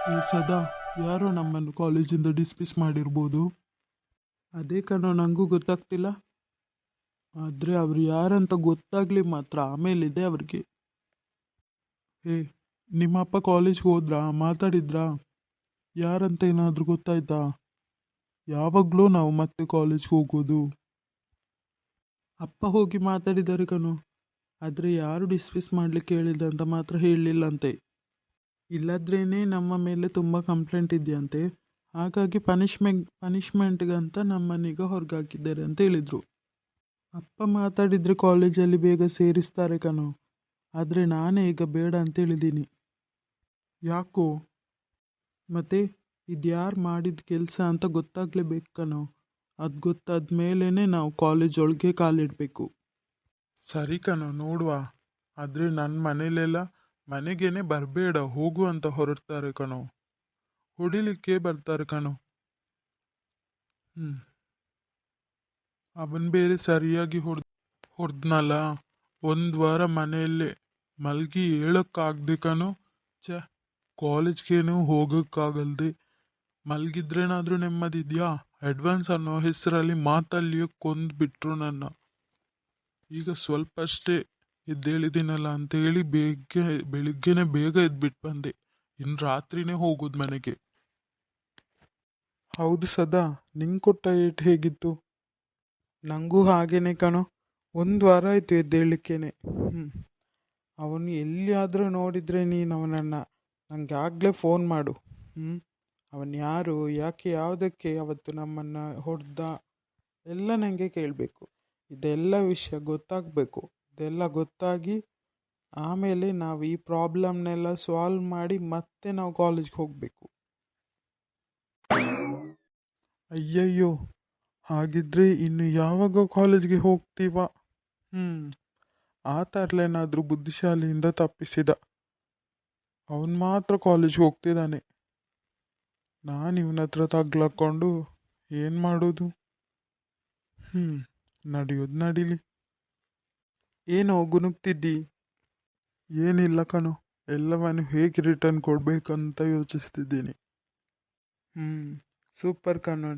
ಈ ಸದಾ ಯಾರೋ ನಮ್ಮನ್ನು ಕಾಲೇಜಿಂದ ಡಿಸ್ಮಿಸ್ ಮಾಡಿರ್ಬೋದು. ಅದೇ ಕಣೋ ನನಗೂ ಗೊತ್ತಾಗ್ತಿಲ್ಲ. ಆದರೆ ಅವ್ರು ಯಾರಂತ ಗೊತ್ತಾಗ್ಲಿ ಮಾತ್ರ ಆಮೇಲಿದೆ ಅವ್ರಿಗೆ. ಏ, ನಿಮ್ಮ ಅಪ್ಪ ಕಾಲೇಜ್ಗೆ ಹೋದ್ರಾ? ಮಾತಾಡಿದ್ರಾ? ಯಾರಂತ ಏನಾದರೂ ಗೊತ್ತಾಯ್ತಾ? ಯಾವಾಗಲೂ ನಾವು ಮತ್ತೆ ಕಾಲೇಜ್ಗೆ ಹೋಗೋದು. ಅಪ್ಪ ಹೋಗಿ ಮಾತಾಡಿದ್ದಾರೆ ಕಣೋ, ಆದರೆ ಯಾರು ಡಿಸ್ಮಿಸ್ ಮಾಡಲಿಕ್ಕೆ ಹೇಳಿದೆ ಅಂತ ಮಾತ್ರ ಹೇಳಲಿಲ್ಲಂತೆ. ಇಲ್ಲದ್ರೇನೆ ನಮ್ಮ ಮೇಲೆ ತುಂಬ ಕಂಪ್ಲೇಂಟ್ ಇದೆಯಂತೆ, ಹಾಗಾಗಿ ಪನಿಷ್ಮೆಂಟ್ಗಂತ ನಮ್ಮನ್ನೀಗ ಹೊರಗಾಕಿದ್ದಾರೆ ಅಂತ ಹೇಳಿದರು. ಅಪ್ಪ ಮಾತಾಡಿದರೆ ಕಾಲೇಜಲ್ಲಿ ಬೇಗ ಸೇರಿಸ್ತಾರೆ ಕಣೋ, ಆದರೆ ನಾನೇ ಈಗ ಬೇಡ ಅಂತ ಹೇಳಿದ್ದೀನಿ. ಯಾಕೋ? ಮತ್ತೆ ಇದ್ಯಾರು ಮಾಡಿದ ಕೆಲಸ ಅಂತ ಗೊತ್ತಾಗಲೇಬೇಕು ಕಣೋ. ಅದು ಗೊತ್ತಾದ ಮೇಲೇ ನಾವು ಕಾಲೇಜ್ ಒಳಗೆ ಕಾಲಿಡಬೇಕು. ಸರಿ ಕಣೋ, ನೋಡುವ. ಆದರೆ ನನ್ನ ಮನೇಲೆಲ್ಲ ಮನೆಗೇನೆ ಬರಬೇಡ ಹೋಗು ಅಂತ ಹೊರಡ್ತಾರೆ ಕಣೋ, ಹೊಡಿಲಿಕ್ಕೆ ಬರ್ತಾರೆ ಕಣೋ. ಅವನ್ ಬೇರೆ ಸರಿಯಾಗಿ ಹೊಡೆದ್ನಲ್ಲ, ಒಂದು ವಾರ ಮನೆಯಲ್ಲೇ ಮಲಗಿ ಹೇಳೋಕ್ಕಾಗ್ದೆ ಕಣೋ. ಕಾಲೇಜ್ಗೇನು ಹೋಗೋಕ್ಕಾಗಲ್ದೆ ಮಲಗಿದ್ರೇನಾದರೂ ನೆಮ್ಮದಿದೆಯಾ? ಅಡ್ವಾನ್ಸ್ ಅನ್ನೋ ಹೆಸರಲ್ಲಿ ಮಾತಲ್ಲಿಯೇ ಕೊಂದ್ಬಿಟ್ರು ನನ್ನ. ಈಗ ಸ್ವಲ್ಪ ಅಷ್ಟೇ ಎದ್ದೇಳಿದ್ದೀನಲ್ಲ ಅಂತೇಳಿ ಬೆಳಿಗ್ಗೆನೆ ಬೇಗ ಎದ್ಬಿಟ್ಟು ಬಂದೆ. ಇನ್ನು ರಾತ್ರಿನೇ ಹೋಗೋದು ಮನೆಗೆ. ಹೌದು ಸದಾ, ನಿಂಗೆ ಕೊಟ್ಟ ಏಟ್ ಹೇಗಿತ್ತು? ನನಗೂ ಹಾಗೇನೆ ಕಣೋ, ಒಂದು ವಾರ ಆಯಿತು ಎದ್ದೇಳಲಿಕ್ಕೇನೆ. ಅವನು ಎಲ್ಲಿಯಾದರೂ ನೋಡಿದರೆ ನೀನು ಅವನನ್ನು ನನಗೆ ಆಗಲೇ ಫೋನ್ ಮಾಡು. ಅವನು ಯಾರು, ಯಾಕೆ, ಯಾವುದಕ್ಕೆ ಅವತ್ತು ನಮ್ಮನ್ನು ಹೊಡೆದ ಎಲ್ಲ ನನಗೆ ಕೇಳಬೇಕು. ಇದೆಲ್ಲ ವಿಷಯ ಗೊತ್ತಾಗಬೇಕು. ಇದೆಲ್ಲ ಗೊತ್ತಾಗಿ ಆಮೇಲೆ ನಾವು ಈ ಪ್ರಾಬ್ಲಮ್ನೆಲ್ಲ ಸಾಲ್ವ್ ಮಾಡಿ ಮತ್ತೆ ನಾವು ಕಾಲೇಜ್ಗೆ ಹೋಗಬೇಕು. ಅಯ್ಯಯ್ಯೋ, ಹಾಗಿದ್ರೆ ಇನ್ನು ಯಾವಾಗ ಕಾಲೇಜ್ಗೆ ಹೋಗ್ತೀವ? ಆ ತರಲೇನಾದರೂ ಬುದ್ಧಿಶಾಲಿಯಿಂದ ತಪ್ಪಿಸಿದ. ಅವನು ಮಾತ್ರ ಕಾಲೇಜ್ಗೆ ಹೋಗ್ತಿದ್ದಾನೆ. ನಾನು ಇವನ ಹತ್ರ ತಗ್ಲಾಕೊಂಡು ಏನು ಮಾಡೋದು? ನಡೆಯೋದು ನಡೀಲಿ. ಏನೋ ಗುನುಗ್ತಿದ್ದಿ? ಏನಿಲ್ಲ ಕಣೋ, ಎಲ್ಲವನ್ನು ಹೇಗೆ ರಿಟರ್ನ್ ಕೊಡಬೇಕಂತ ಯೋಚಿಸ್ತಿದ್ದೀನಿ. ಸೂಪರ್ ಕಣೋ,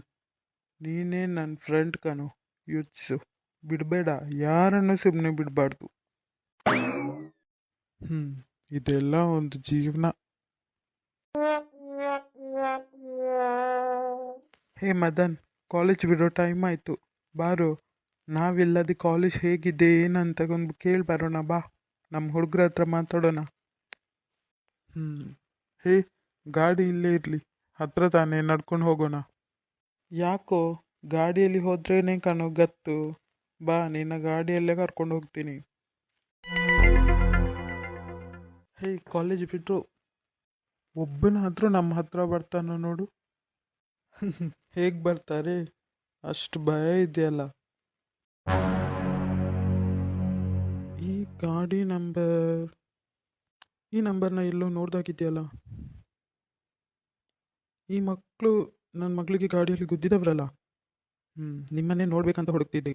ನೀನೇ ನನ್ನ ಫ್ರೆಂಡ್ ಕಣೋ. ಯೋಚಿಸು, ಬಿಡಬೇಡ, ಯಾರನ್ನು ಸುಮ್ಮನೆ ಬಿಡಬಾರ್ದು. ಇದೆಲ್ಲ ಒಂದು ಜೀವನ. ಹೇ ಮದನ್, ಕಾಲೇಜ್ ಬಿಡೋ ಟೈಮ್ ಆಯಿತು, ಬಾರೋ. ನಾವಿಲ್ಲದೆ ಕಾಲೇಜ್ ಹೇಗಿದೆ ಏನಂತ ಒಂದು ಕೇಳಿ ಬರೋಣ ಬಾ. ನಮ್ಮ ಹುಡುಗರ ಹತ್ರ ಮಾತಾಡೋಣ. ಹೇ, ಗಾಡಿ ಇಲ್ಲೇ ಇರಲಿ, ಹತ್ರ ತಾನೇ, ನಡ್ಕೊಂಡು ಹೋಗೋಣ. ಯಾಕೋ, ಗಾಡಿಯಲ್ಲಿ ಹೋದ್ರೇನೆ ಕಣೋ ಗತ್ತು. ಬಾ, ನಿನ್ನ ಗಾಡಿಯಲ್ಲೇ ಕರ್ಕೊಂಡು ಹೋಗ್ತೀನಿ. ಹೇ, ಕಾಲೇಜ್ ಬಿಟ್ಟರು ಒಬ್ಬನಾದರೂ ನಮ್ಮ ಹತ್ರ ಬರ್ತಾನೋ ನೋಡು. ಹೇಗೆ ಬರ್ತಾರೆ? ಅಷ್ಟು ಭಯ ಇದೆಯಲ್ಲ. ಈ ಗಾಡಿ ಈ ನಂಬರ್ನ ಎಲ್ಲೋ ನೋಡ್ದಾಗಿದೆಯಲ್ಲ. ಈ ಮಕ್ಕಳು ನನ್ನ ಮಗಳಿಗೆ ಗಾಡಿಯಲ್ಲಿ ಗುದ್ದಿದವ್ರಲ್ಲ. ನಿಮ್ಮನ್ನೇ ನೋಡ್ಬೇಕಂತ ಹುಡುಕ್ತಿದ್ದೆ.